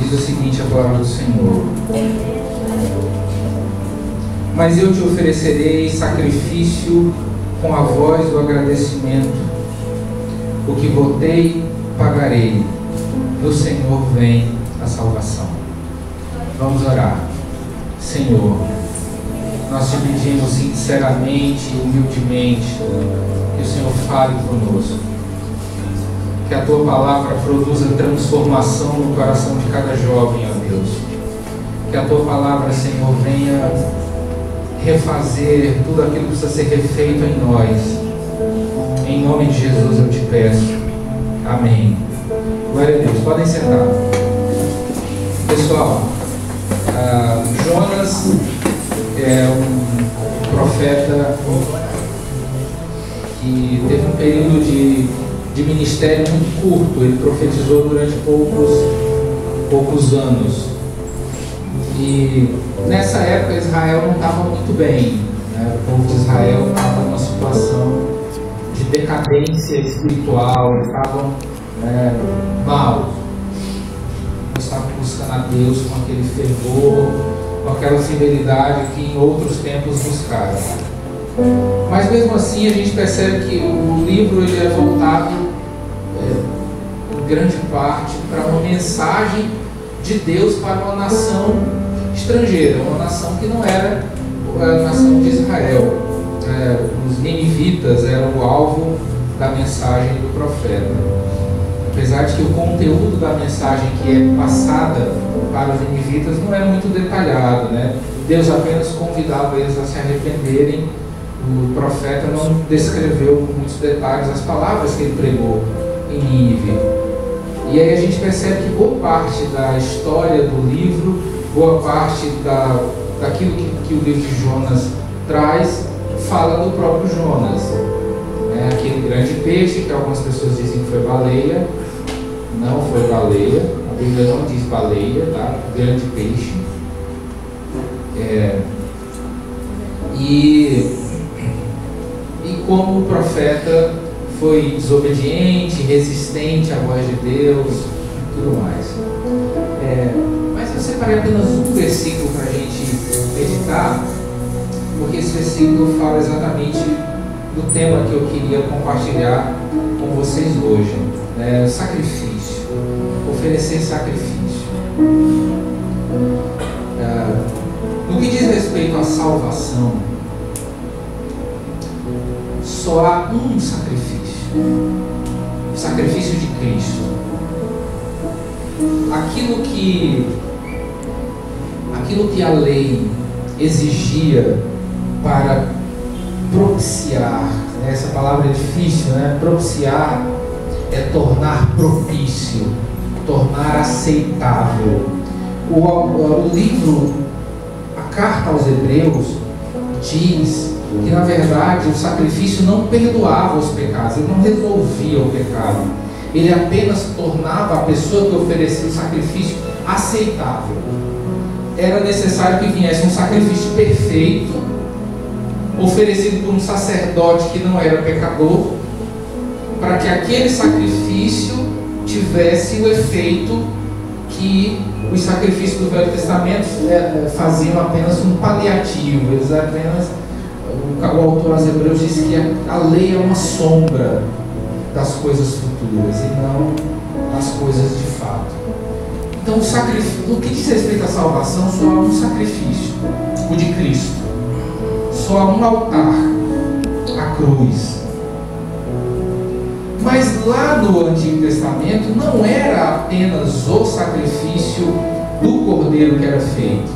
Diz o seguinte a palavra do Senhor: mas eu te oferecerei sacrifício com a voz do agradecimento. O que votei, pagarei. Do Senhor vem a salvação. Vamos orar. Senhor, nós te pedimos sinceramente e humildemente que o Senhor fale conosco, que a tua palavra produza transformação no coração de cada jovem, ó Deus. Que a tua palavra, Senhor, venha refazer tudo aquilo que precisa ser refeito em nós. Em nome de Jesus eu te peço. Amém. Glória a Deus. Podem sentar. Pessoal, Jonas é um profeta que teve um período de ministério muito curto. Ele profetizou durante poucos anos. E nessa época Israel não estava muito bem, né? O povo de Israel estava numa situação de decadência espiritual, eles estavam mal, não estavam buscando a Deus com aquele fervor, com aquela fidelidade que em outros tempos buscaram. Mas mesmo assim a gente percebe que o livro ele é voltado em grande parte para uma mensagem de Deus para uma nação estrangeira, uma nação que não era a nação de Israel. Os ninivitas eram o alvo da mensagem do profeta. Apesar de que o conteúdo da mensagem que é passada para os ninivitas não é muito detalhado, né? Deus apenas convidava eles a se arrependerem. O profeta não descreveu com muitos detalhes as palavras que ele pregou em Nínive. E aí a gente percebe que boa parte da história do livro, boa parte daquilo que o livro de Jonas traz, fala do próprio Jonas. Aquele grande peixe, que algumas pessoas dizem que foi baleia, não foi baleia, a Bíblia não diz baleia, tá? Grande peixe. E como o profeta foi desobediente, resistente à voz de Deus, tudo mais. Mas eu separei apenas um versículo para a gente meditar, porque esse versículo fala exatamente do tema que eu queria compartilhar com vocês hoje, né? Sacrifício, oferecer sacrifício. No que diz respeito à salvação, só há um sacrifício, o sacrifício de Cristo. Aquilo que a lei exigia para propiciar, né? Essa palavra é difícil, né? Propiciar é tornar propício, tornar aceitável. O livro, a carta aos Hebreus, diz que na verdade o sacrifício não perdoava os pecados, ele não resolvia o pecado, ele apenas tornava a pessoa que oferecia o sacrifício aceitável. Era necessário que viesse um sacrifício perfeito, oferecido por um sacerdote que não era pecador, para que aquele sacrifício tivesse o efeito que os sacrifícios do Velho Testamento faziam apenas um paliativo. Eles apenas, o autor aos Hebreus diz que a lei é uma sombra das coisas futuras e não das coisas de fato. Então o sacrifício, no que diz respeito à salvação, só há um sacrifício, o de Cristo. Só há um altar, a cruz. Mas lá no Antigo Testamento não era apenas o sacrifício do cordeiro que era feito.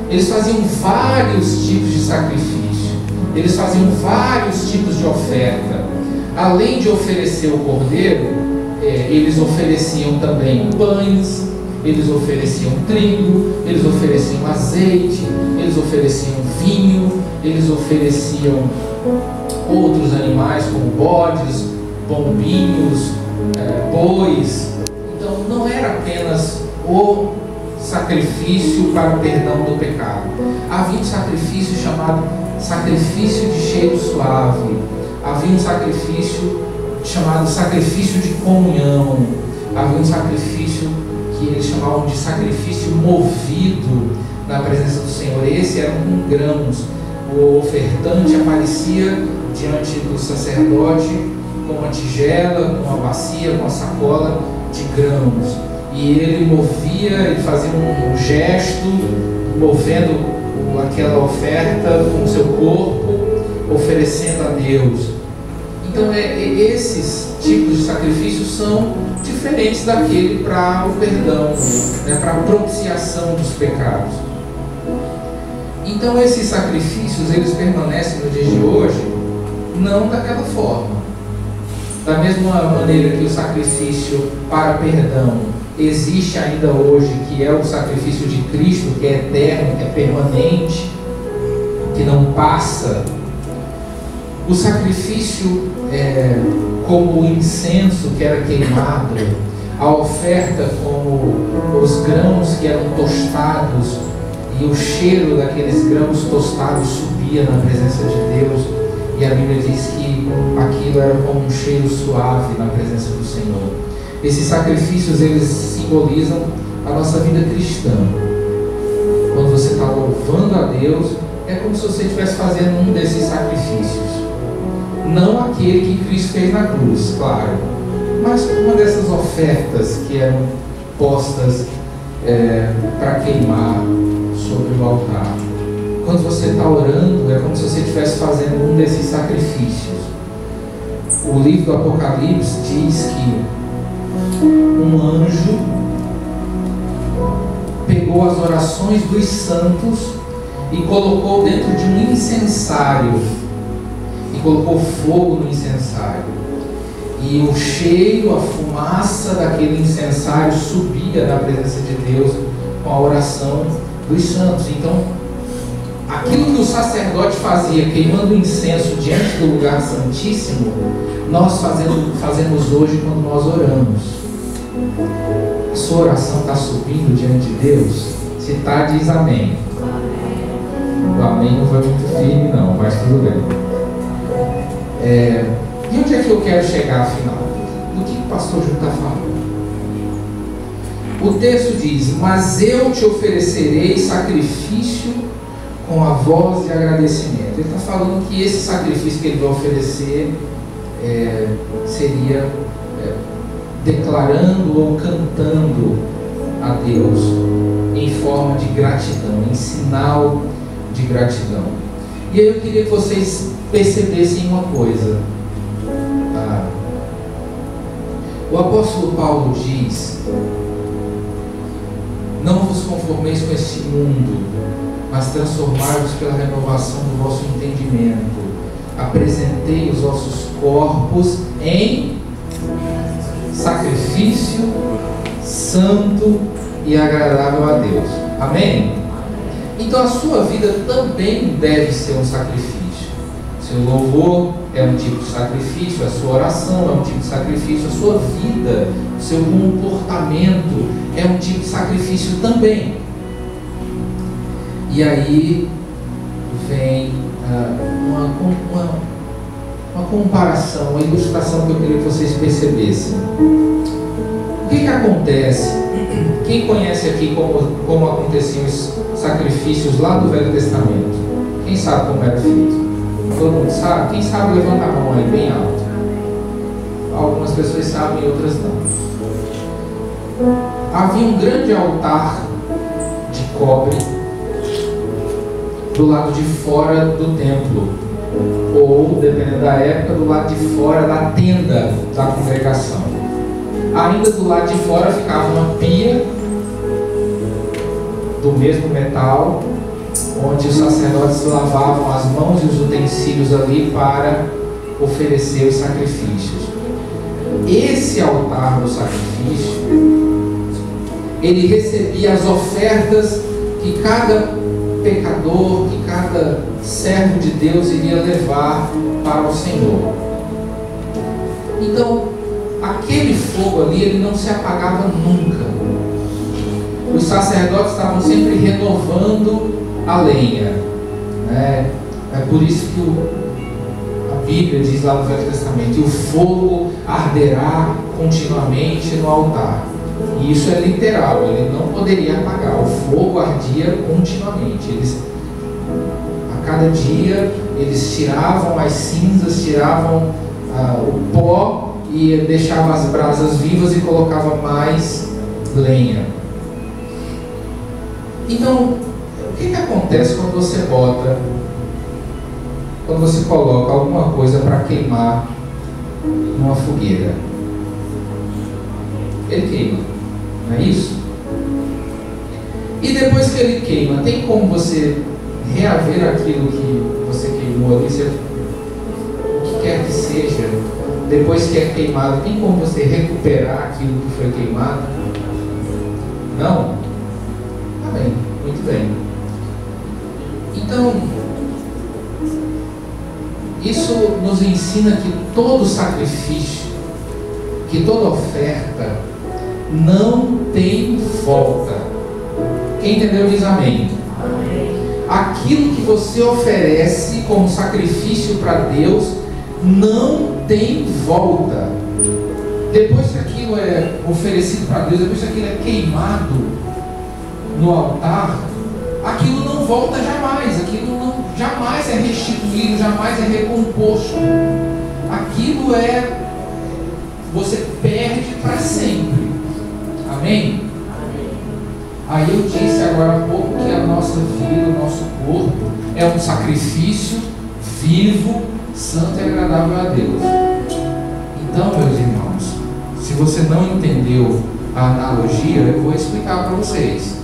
Eles faziam vários tipos de sacrifício. Eles faziam vários tipos de oferta. Além de oferecer o cordeiro, eles ofereciam também pães, eles ofereciam trigo, eles ofereciam azeite, eles ofereciam vinho, eles ofereciam outros animais como bodes, pombinhos, bois. Então não era apenas o sacrifício para o perdão do pecado. Havia um sacrifício chamado sacrifício de cheiro suave. Havia um sacrifício chamado sacrifício de comunhão. Havia um sacrifício que eles chamavam de sacrifício movido na presença do Senhor. Esse era com grãos. O ofertante aparecia diante do sacerdote com uma tigela, com uma bacia, com uma sacola de grãos. E ele movia, ele fazia um gesto, movendo aquela oferta com o seu corpo, oferecendo a Deus. Então esses tipos de sacrifícios são diferentes daquele para o perdão, né, para a propiciação dos pecados. Então esses sacrifícios, eles permanecem no dia de hoje, não daquela forma. Da mesma maneira que o sacrifício para perdão existe ainda hoje, que é o sacrifício de Cristo, que é eterno, que é permanente, que não passa. O sacrifício como o incenso que era queimado, a oferta como os grãos que eram tostados, e o cheiro daqueles grãos tostados subia na presença de Deus, e a Bíblia diz que aquilo era como um cheiro suave na presença do Senhor. Esses sacrifícios, eles simbolizam a nossa vida cristã. Quando você está louvando a Deus, é como se você estivesse fazendo um desses sacrifícios. Não aquele que Cristo fez na cruz, claro, mas uma dessas ofertas que eram postas para queimar sobre o altar. Quando você está orando, é como se você estivesse fazendo um desses sacrifícios. O livro do Apocalipse diz que um anjo pegou as orações dos santos e colocou dentro de um incensário, e colocou fogo no incensário, e o cheiro, a fumaça daquele incensário subia na presença de Deus com a oração dos santos. Então, aquilo que o sacerdote fazia, queimando incenso diante do lugar santíssimo, nós fazemos hoje quando nós oramos. A sua oração está subindo diante de Deus? Se está, diz amém. O amém não foi muito firme não, mas tudo bem. E onde é que eu quero chegar afinal? Do que o pastor Júlio está falando? O texto diz: mas eu te oferecerei sacrifício com a voz de agradecimento. Ele está falando que esse sacrifício que ele vai oferecer seria declarando ou cantando a Deus em forma de gratidão, em sinal de gratidão. E aí eu queria que vocês percebessem uma coisa. O apóstolo Paulo diz: não vos conformeis com este mundo, mas transformai-vos pela renovação do vosso entendimento. Apresentei os vossos corpos em sacrifício santo e agradável a Deus. Amém? Então a sua vida também deve ser um sacrifício. Seu louvor é um tipo de sacrifício, a sua oração é um tipo de sacrifício, a sua vida, o seu comportamento é um tipo de sacrifício também. E aí vem uma comparação, uma ilustração que eu queria que vocês percebessem. O que acontece? Quem conhece aqui como aconteciam os sacrifícios lá do Velho Testamento? Quem sabe como era feito? Todo mundo sabe? Quem sabe, levanta a mão aí bem alto. Algumas pessoas sabem e outras não. Havia um grande altar de cobre do lado de fora do templo, ou, dependendo da época, do lado de fora da tenda da congregação. Ainda do lado de fora ficava uma pia do mesmo metal, onde os sacerdotes lavavam as mãos e os utensílios ali para oferecer os sacrifícios. Esse altar do sacrifício, ele recebia as ofertas que cada pecador, que cada servo de Deus iria levar para o Senhor. Então, aquele fogo ali, ele não se apagava nunca. Os sacerdotes estavam sempre renovando a lenha, né? É por isso que a Bíblia diz lá no Velho Testamento: e o fogo arderá continuamente no altar, e E isso é literal, ele não poderia apagar, o fogo ardia continuamente. A cada dia eles tiravam as cinzas, tiravam o pó e deixavam as brasas vivas e colocavam mais lenha. Então, o que acontece quando você coloca alguma coisa para queimar numa fogueira? Ele queima, não é isso? E depois que ele queima, tem como você reaver aquilo que você queimou ali? O que quer que seja, depois que é queimado, tem como você recuperar aquilo que foi queimado? Não? Tá bem, muito bem. Então, isso nos ensina que todo sacrifício, que toda oferta não tem volta. Quem entendeu diz amém. Aquilo que você oferece como sacrifício para Deus não tem volta. Depois que aquilo é oferecido para Deus, depois que aquilo é queimado no altar, aquilo não volta jamais, aquilo jamais é restituído, jamais é recomposto. Aquilo você perde para sempre. Amém? Aí eu disse agora há pouco que a nossa vida, o nosso corpo é um sacrifício vivo, santo e agradável a Deus. Então, meus irmãos, se você não entendeu a analogia, eu vou explicar para vocês.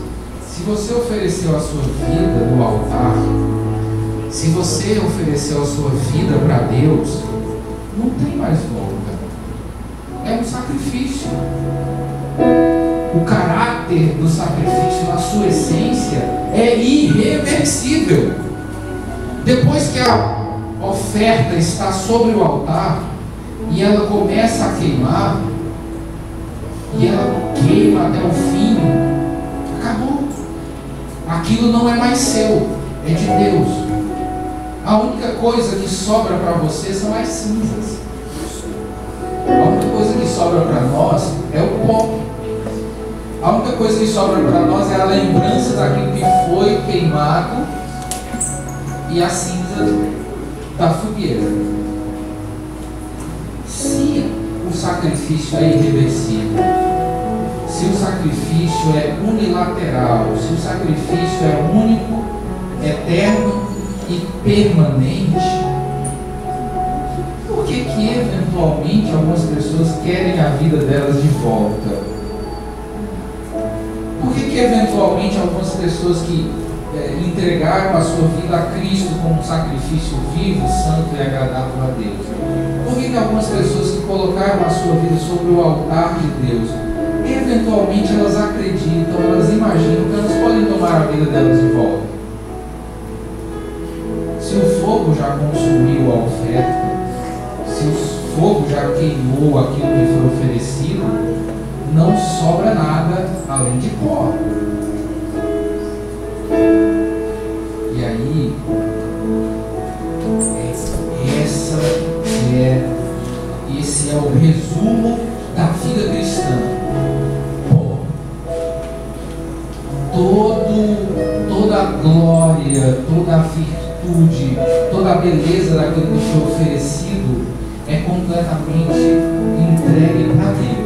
Se você ofereceu a sua vida no altar, se você ofereceu a sua vida para Deus, não tem mais volta. É um sacrifício. O caráter do sacrifício, na sua essência, é irreversível. Depois que a oferta está sobre o altar e ela começa a queimar, e ela queima até o fim, acabou. Aquilo não é mais seu, é de Deus. A única coisa que sobra para você são as cinzas. A única coisa que sobra para nós é o pó. A única coisa que sobra para nós é a lembrança daquilo que foi queimado e a cinza da fogueira. Se o sacrifício é irreversível, se o sacrifício é unilateral, se o sacrifício é único, eterno e permanente, por que eventualmente algumas pessoas querem a vida delas de volta? Por que eventualmente algumas pessoas que entregaram a sua vida a Cristo como um sacrifício vivo, santo e agradável a Deus? Por que algumas pessoas que colocaram a sua vida sobre o altar de Deus, eventualmente elas acreditam, elas imaginam que elas podem tomar a vida delas de volta? Se o fogo já consumiu a oferta, se o fogo já queimou aquilo que foi oferecido, não sobra nada além de pó. E aí, esse é o resumo da vida cristã. Pó. Toda a glória, toda a virtude, toda a beleza daquilo que foi oferecido é completamente entregue para Deus.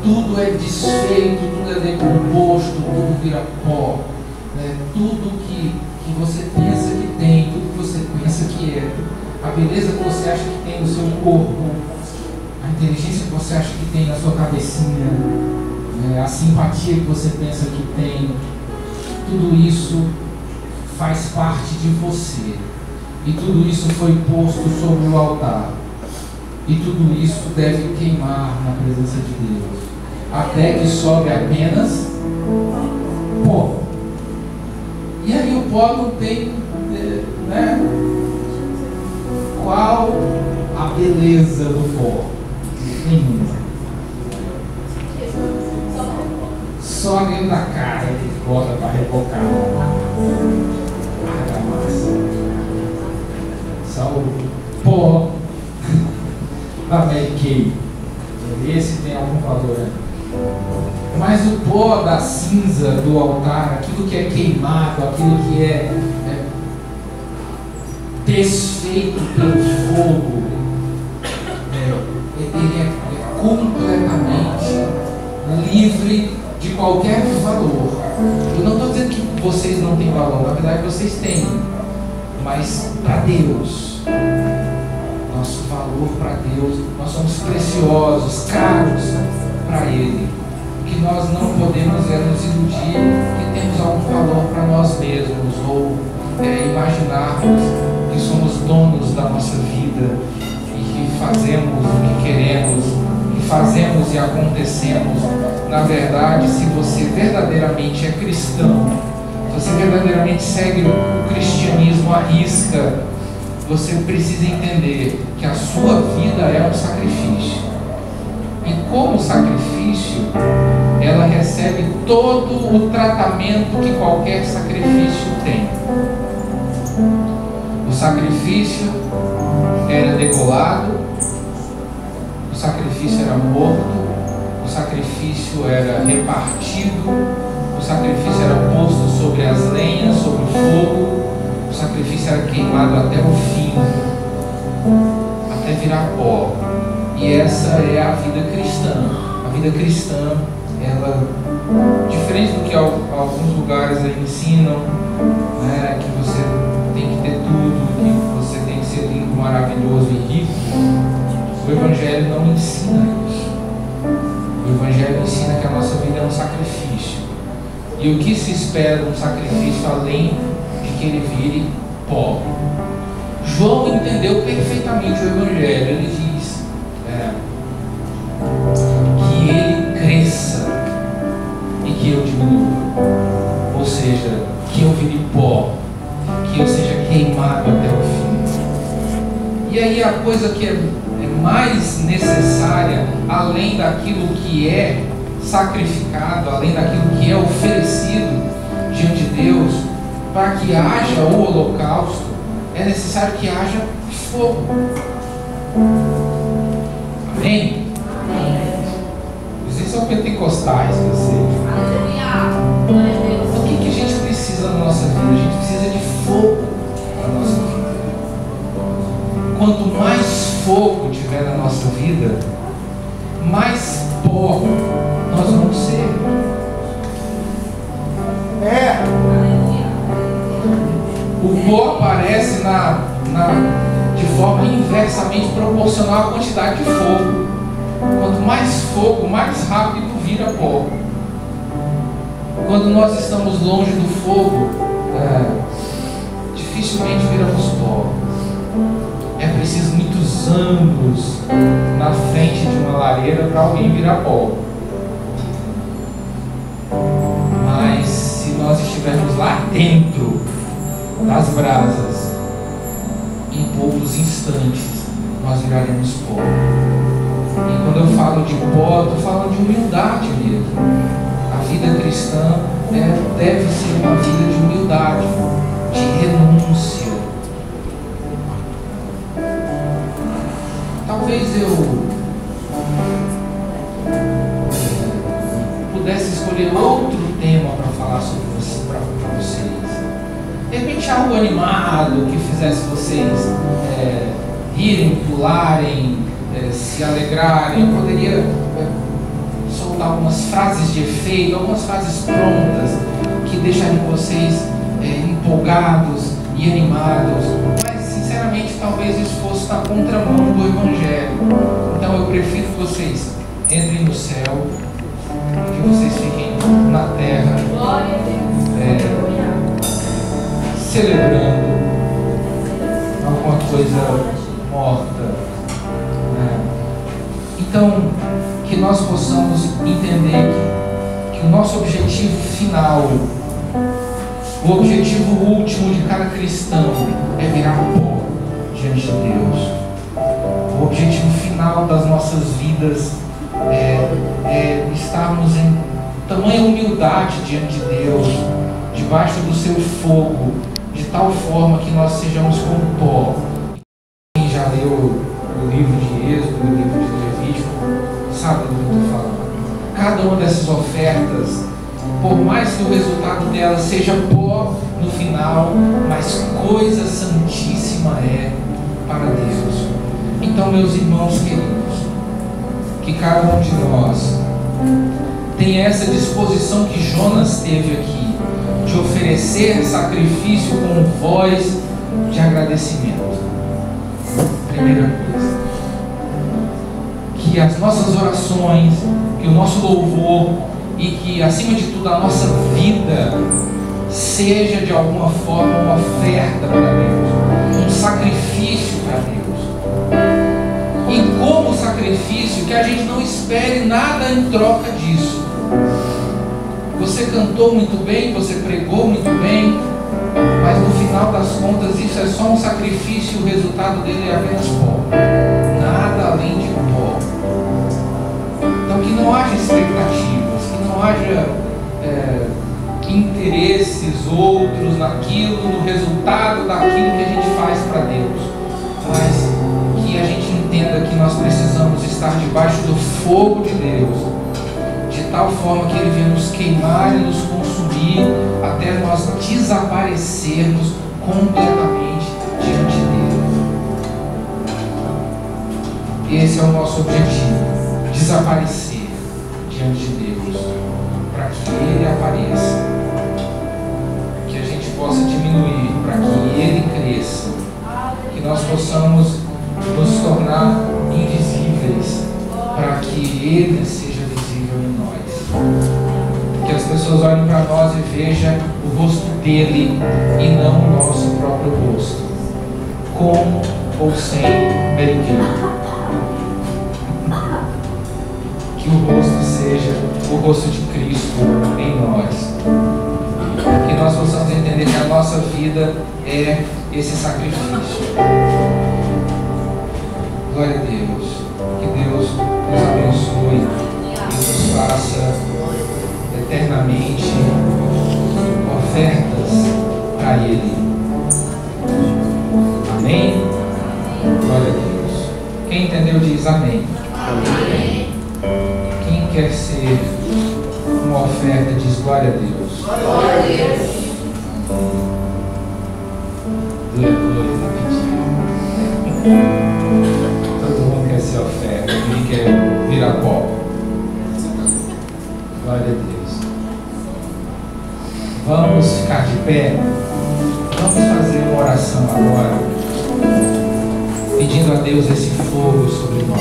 Tudo é desfeito, tudo é decomposto, tudo vira pó, né? Tudo que você pensa que tem, tudo que você pensa que é, a beleza que você acha que tem no seu corpo, a inteligência que você acha que tem na sua cabecinha, né? A simpatia que você pensa que tem, tudo isso faz parte de você, e tudo isso foi posto sobre o altar, e tudo isso deve queimar na presença de Deus, até que sobre apenas pó. E aí o pó não tem, né? Qual a beleza do pó? Nenhuma. Só dentro da cara que bota para rebocar. Argamassa. Só o pó da Mary Kay. Esse tem algum valor, né? Mas o pó da cinza do altar, aquilo que é queimado, aquilo que é desfeito pelo fogo, ele é completamente livre de qualquer valor. Eu não estou dizendo que vocês não têm valor, na verdade vocês têm, mas para Deus, nosso valor para Deus, nós somos preciosos, caros para Ele. O que nós não podemos é nos iludir que temos algum valor para nós mesmos, ou imaginarmos que somos donos da nossa vida e que fazemos o que queremos, que fazemos e acontecemos. Na verdade, se você verdadeiramente é cristão, se você verdadeiramente segue o cristianismo à risca, você precisa entender que a sua vida é um sacrifício. E como sacrifício, ela recebe todo o tratamento que qualquer sacrifício tem. O sacrifício era degolado, o sacrifício era morto, o sacrifício era repartido, o sacrifício era posto sobre as lenhas, sobre o fogo, o sacrifício era queimado até o fim, até virar pó. E essa é a vida cristã. A vida cristã, ela, diferente do que alguns lugares ensinam, né, que você tem que ter tudo, que você tem que ser lindo, maravilhoso e rico, o Evangelho não ensina isso. O Evangelho ensina que a nossa vida é um sacrifício. E o que se espera de um sacrifício além de que ele vire pó? João entendeu perfeitamente o Evangelho. Ele diz que ele cresça e que eu diminua. Ou seja, que eu vire pó, que eu seja queimado até o fim. E aí a coisa que é mais necessária, além daquilo que é sacrificado, além daquilo que é oferecido diante de Deus, para que haja o holocausto, é necessário que haja fogo. Amém? Vocês são pentecostais, eu sei. O que a gente precisa na nossa vida? A gente precisa de fogo na nossa vida. Quanto mais fogo tiver na nossa vida, mais pó nós vamos ser. O pó aparece de forma inversamente proporcional à quantidade de fogo. Quanto mais fogo, mais rápido vira pó. Quando nós estamos longe do fogo, dificilmente viramos pó. É preciso muitos anos na frente de uma lareira para alguém virar pó. Mas se nós estivermos lá dentro das brasas, em poucos instantes nós viraremos pó. E quando eu falo de pó, eu estou falando de humildade mesmo. A vida cristã deve ser uma vida de humildade, de renúncia. Talvez eu pudesse escolher outro tema para falar sobre para vocês. De repente algo animado que fizesse vocês rirem, pularem, se alegrarem. Eu poderia soltar algumas frases de efeito, algumas frases prontas que deixariam vocês empolgados e animados. Mas sinceramente talvez isso fosse na contramão do Evangelho. Então eu prefiro que vocês entrem no céu, que vocês fiquem na terra, celebrando alguma coisa morta. Então, que nós possamos entender que o nosso objetivo final, o objetivo último de cada cristão é virar pó diante de Deus. O objetivo final das nossas vidas é estarmos em tamanha humildade diante de Deus, debaixo do seu fogo, de tal forma que nós sejamos como pó. Quem já leu o livro de Êxodo, o livro de Levítico, sabe do que eu estou falando. Cada uma dessas ofertas, por mais que o resultado dela seja pó no final, mas coisa santíssima é para Deus. Então, meus irmãos queridos, que cada um de nós tenha essa disposição que Jonas teve aqui, de oferecer sacrifício com voz de agradecimento. Primeira coisa, que as nossas orações, que o nosso louvor e que, acima de tudo, a nossa vida seja de alguma forma uma oferta para Deus, um sacrifício para Deus. E como sacrifício, que a gente não espere nada em troca disso. Você cantou muito bem, você pregou muito bem, mas no final das contas isso é só um sacrifício e o resultado dele é apenas pó. Nada além de pó. Então que não haja expectativas, que não haja interesses outros naquilo, no resultado daquilo que a gente faz para Deus. Mas que a gente entenda que nós precisamos estar debaixo do fogo de Deus, de tal forma que Ele venha nos queimar e nos consumir até nós desaparecermos completamente diante dele. Esse é o nosso objetivo, desaparecer diante de Deus, para que Ele apareça, que a gente possa diminuir, para que Ele cresça, que nós possamos nos tornar invisíveis, para que Ele seja visível em nós, que as pessoas olhem para nós e vejam o rosto dele e não o nosso próprio rosto, com ou sem berinjela. Que o rosto seja o rosto de Cristo em nós, que nós possamos entender que a nossa vida é esse sacrifício. Glória a Deus, que Deus nos abençoe e nos faça eternamente ofertas para Ele. Amém? Glória a Deus. Quem entendeu diz amém. Amém. Quem quer ser uma oferta diz glória a Deus. Glória a Deus. Glória a Deus. Todo mundo quer ser oferta, ninguém quer virar pó. Glória a Deus. Vamos ficar de pé. Vamos fazer uma oração agora, pedindo a Deus esse fogo sobre nós,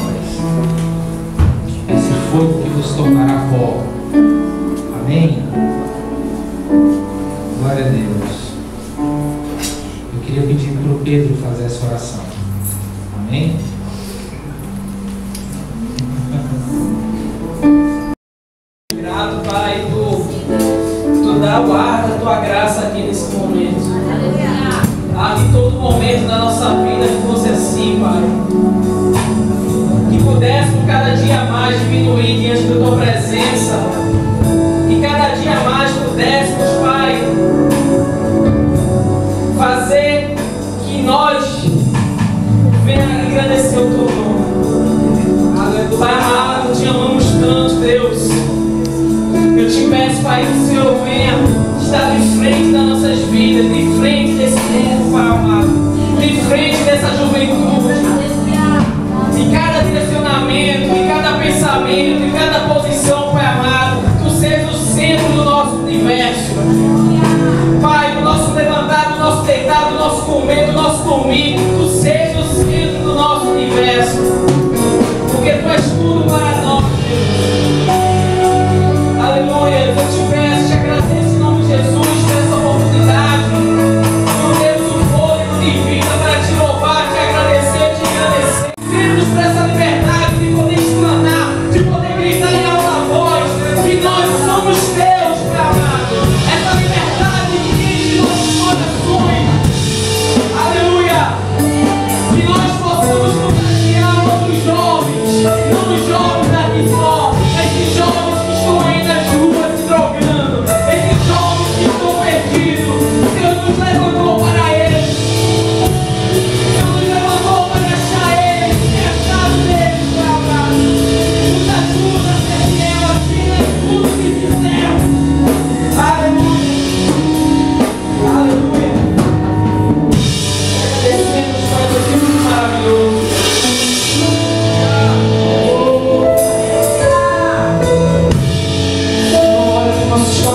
esse fogo que nos tornará pó. Amém? Glória a Deus. Eu queria pedir para o Pedro fazer essa oração. Amém? Grato, Pai, tu dá o ar da tua graça aqui nesse momento. Em todo momento da nossa vida que fosse assim, Pai. Que pudéssemos cada dia mais diminuir diante da tua presença. Que cada dia mais pudéssemos, Pai, fazer que nós venhamos agradecer o teu nome. Pai amado, te amamos tanto, Deus. Eu te peço, Pai, que o Senhor venha estar de frente das nossas vidas, de frente desse tempo, Pai amado, de frente dessa juventude, em cada direcionamento, em cada pensamento, em cada posição, Pai amado, tu seja o centro do nosso universo. Pai, do nosso levantar, do nosso deitar, do nosso comer, do nosso dormir, tu seja o centro do nosso universo, porque tu és tudo para nós, Deus. Aleluia, eu te peço, te agradeço em nome de Jesus por essa oportunidade. Meu Deus, o fôlego de vida para te louvar, te agradecer, te agradecer. Livre-nos para essa liberdade de poder exclamar, de poder gritar em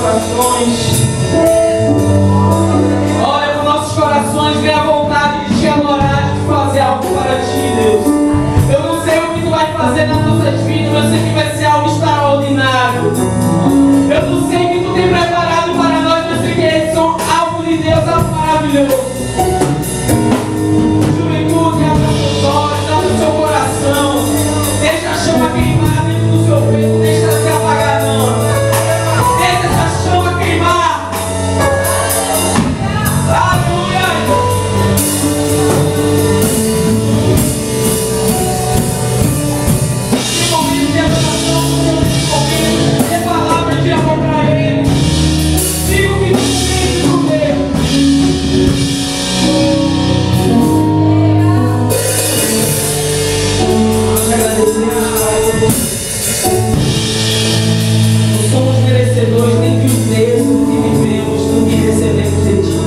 corações. Olha para os nossos corações, vem a vontade de te adorar, de fazer algo para ti, Deus. Eu não sei o que tu vai fazer nas nossas vidas, mas eu sei que vai ser algo extraordinário. Eu não sei o que tu tem preparado para nós, mas eu sei que eles são algo de Deus, algo maravilhoso. Juventude, abra seus olhos, abra seu coração. Deixa a chama queimar dentro do seu peito, deixa ela se apagar não. Deixa essa chama queimar. Aleluia. Que momento de adoração, que momento de palavra de amor para Ele. Diga o que tu tem pro Deus. Nós agradecemos, Pai. Não somos merecedores nem de um terço do que vivemos, do que recebemos de Ti.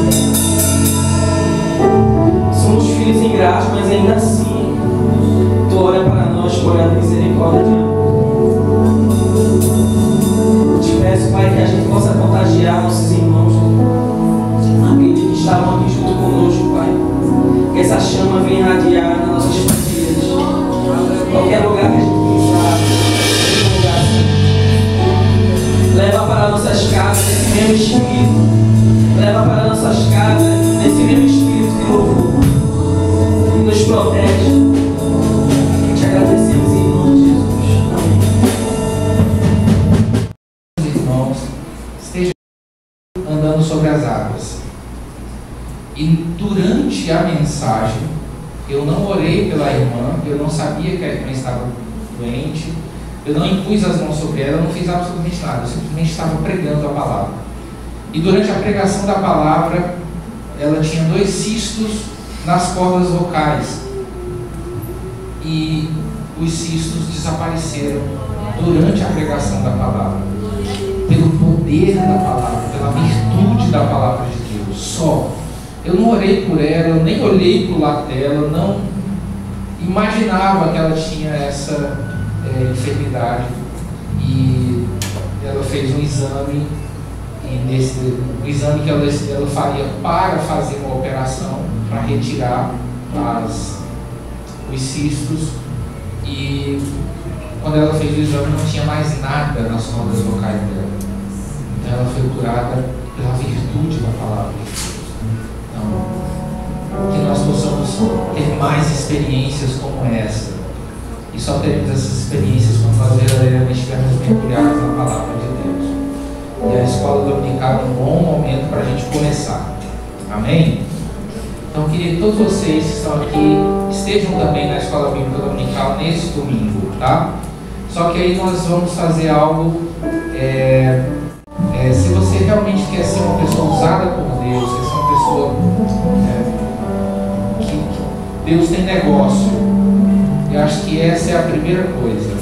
Somos filhos ingratos, mas ainda assim, Tu olha para nós com olhar de misericórdia de amor. Te peço, Pai, que a gente possa contagiar nossos irmãos, aqueles que estavam aqui junto conosco, Pai. Que essa chama venha irradiar nas nossas famílias. Qualquer lugar que a gente pisar, qualquer lugar assim. Leva para nossas casas esse mesmo espírito. Leva para nossas casas esse mesmo espírito de louvor. Que nos protege. Te agradecemos em nome de Jesus. Amém. Irmãos, esteja andando sobre as águas. E durante a mensagem, eu não orei pela irmã, eu não sabia que a irmã estava doente, eu não impus as mãos sobre ela, eu não fiz absolutamente nada, eu simplesmente estava pregando a palavra. E durante a pregação da palavra, ela tinha 2 cistos nas cordas vocais. E os cistos desapareceram durante a pregação da palavra. Pelo poder da palavra, pela virtude da palavra de Deus, só. Eu não orei por ela, eu nem olhei para o lado dela, eu não imaginava que ela tinha essa enfermidade. E ela fez um exame, e o exame que ela faria para fazer uma operação, para retirar os cistos. E quando ela fez o exame, não tinha mais nada nas cordas vocais dela. Então ela foi curada pela virtude da palavra de Deus. Então, que nós possamos ter mais experiências como essa. E só teremos essas experiências quando nós verdadeiramente estivermos mergulhados na palavra de Deus. E a escola dominical é um bom momento para a gente começar. Amém? Então, eu queria que todos vocês que estão aqui estejam também na escola bíblica dominical nesse domingo, tá? Só que aí nós vamos fazer algo. Se você realmente quer ser uma pessoa usada por Deus, quer ser uma pessoa que Deus tem negócio, eu acho que essa é a primeira coisa.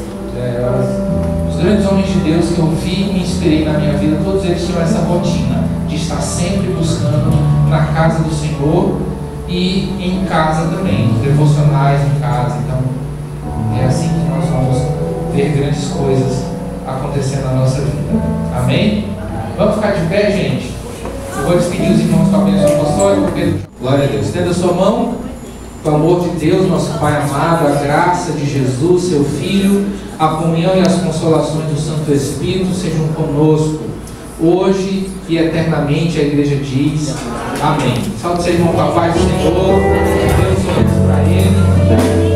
Os grandes homens de Deus que eu vi e me inspirei na minha vida, todos eles tinham essa rotina de estar sempre buscando na casa do Senhor e em casa também, devocionais em casa. Então é assim que nós vamos ver grandes coisas acontecendo na nossa vida. Amém? Vamos ficar de pé, gente? Eu vou despedir os irmãos com a bênção apostólica. Glória a Deus. Estenda a sua mão. Com o amor de Deus, nosso Pai amado, a graça de Jesus, seu Filho, a comunhão e as consolações do Santo Espírito sejam conosco, hoje e eternamente. A igreja diz amém. Salve seu irmão com a paz do Senhor. Deus sorriso para ele.